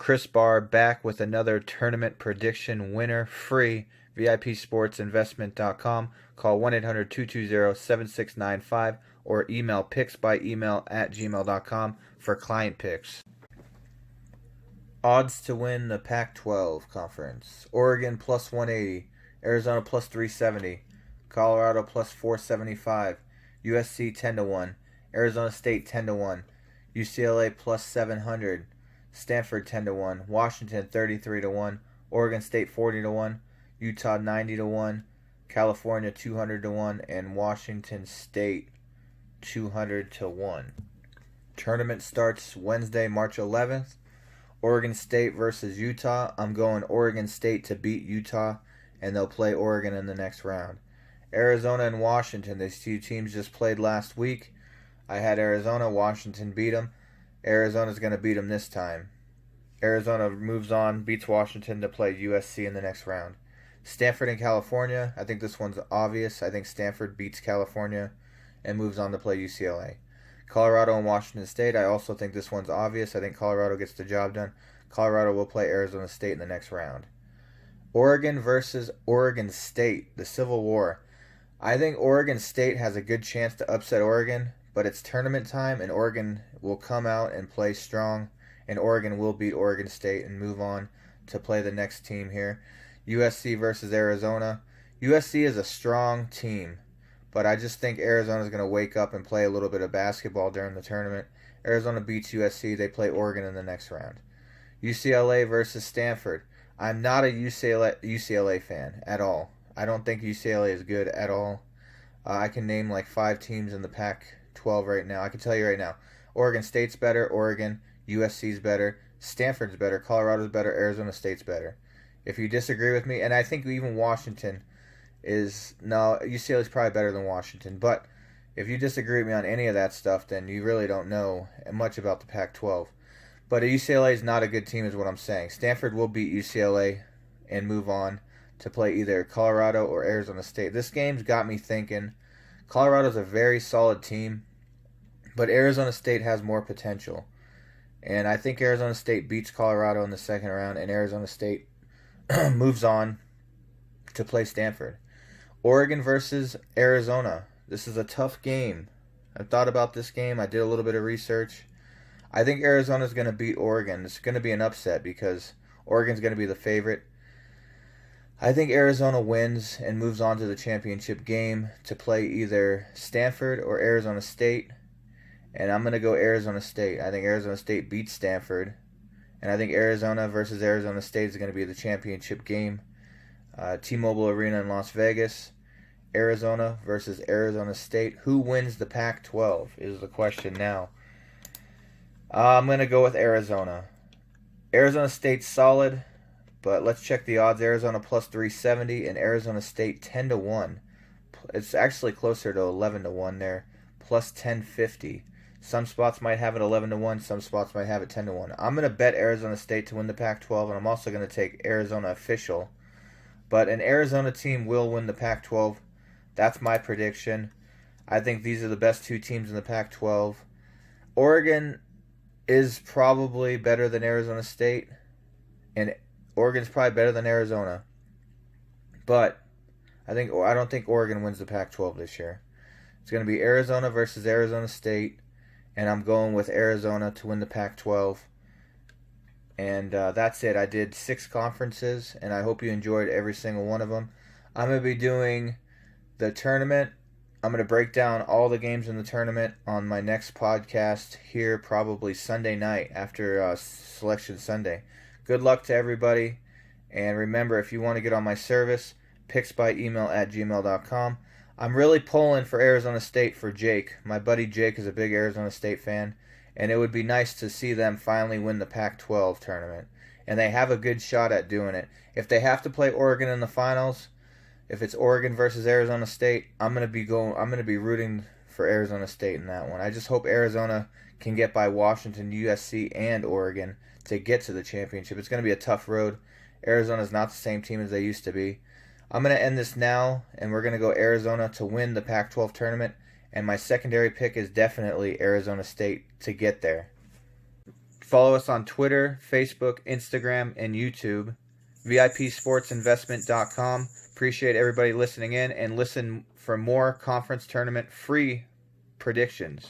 Chris Barr back with another tournament prediction winner, free. VIPSportsInvestment.com. Call 1-800-220-7695 or email picksbyemail@gmail.com for client picks. Odds to win the Pac-12 conference: Oregon plus 180, Arizona plus 370, Colorado plus 475, USC 10-1, Arizona State 10-1, UCLA plus 700, Stanford 10-1, Washington 33-1, Oregon State 40-1, Utah 90-1, California 200-1, and Washington State 200-1. Tournament starts Wednesday, March 11th. Oregon State versus Utah. I'm going Oregon State to beat Utah, and they'll play Oregon in the next round. Arizona and Washington. These two teams just played last week. I had Arizona. Washington beat them. Arizona's going to beat them this time. Arizona moves on, beats Washington to play USC in the next round. Stanford and California. I think this one's obvious. I think Stanford beats California and moves on to play UCLA. Colorado and Washington State. I also think this one's obvious. I think Colorado gets the job done. Colorado will play Arizona State in the next round. Oregon versus Oregon State, the Civil War. I think Oregon State has a good chance to upset Oregon, but it's tournament time, and Oregon will come out and play strong, and Oregon will beat Oregon State and move on to play the next team here. USC versus Arizona. USC is a strong team, but I just think Arizona is going to wake up and play a little bit of basketball during the tournament. Arizona beats USC. They play Oregon in the next round. UCLA versus Stanford. I'm not a UCLA fan at all. I don't think UCLA is good at all. I can name like 5 teams in the Pac-12 right now. I can tell you right now. Oregon State's better. Oregon. USC's better. Stanford's better. Colorado's better. Arizona State's better. If you disagree with me, and I think even Washington is... No, UCLA is probably better than Washington. But if you disagree with me on any of that stuff, then you really don't know much about the Pac-12. But UCLA is not a good team is what I'm saying. Stanford will beat UCLA and move on to play either Colorado or Arizona State. This game's got me thinking. Colorado's a very solid team, but Arizona State has more potential. And I think Arizona State beats Colorado in the second round, and Arizona State moves on to play Stanford. Oregon versus Arizona. This is a tough game. I thought about this game. I did a little bit of research. I think Arizona's going to beat Oregon. It's going to be an upset because Oregon's going to be the favorite. I think Arizona wins and moves on to the championship game to play either Stanford or Arizona State. And I'm going to go Arizona State. I think Arizona State beats Stanford. And I think Arizona versus Arizona State is going to be the championship game. T-Mobile Arena in Las Vegas. Arizona versus Arizona State. Who wins the Pac-12 is the question now. I'm going to go with Arizona. Arizona State's solid, but let's check the odds. Arizona plus 370 and Arizona State 10-1. It's actually closer to 11-1 there, plus 1050. Some spots might have it 11-1, some spots might have it 10-1. I'm going to bet Arizona State to win the Pac-12, and I'm also going to take Arizona official. But an Arizona team will win the Pac-12. That's my prediction. I think these are the best 2 teams in the Pac-12. Oregon is probably better than Arizona State, and Oregon's probably better than Arizona. But I don't think Oregon wins the Pac-12 this year. It's going to be Arizona versus Arizona State, and I'm going with Arizona to win the Pac-12. And that's it. I did 6 conferences, and I hope you enjoyed every single one of them. I'm going to be doing the tournament. I'm going to break down all the games in the tournament on my next podcast here probably Sunday night after Selection Sunday. Good luck to everybody. And remember, if you want to get on my service, picksbyemail@gmail.com. I'm really pulling for Arizona State for Jake. My buddy Jake is a big Arizona State fan, and it would be nice to see them finally win the Pac-12 tournament. And they have a good shot at doing it. If they have to play Oregon in the finals, if it's Oregon versus Arizona State, I'm gonna be rooting for Arizona State in that one. I just hope Arizona can get by Washington, USC, and Oregon to get to the championship. It's gonna be a tough road. Arizona's not the same team as they used to be. I'm gonna end this now, and we're gonna go Arizona to win the Pac-12 tournament. And my secondary pick is definitely Arizona State to get there. Follow us on Twitter, Facebook, Instagram, and YouTube. VIPSportsInvestment.com. Appreciate everybody listening in, and listen for more conference tournament free predictions.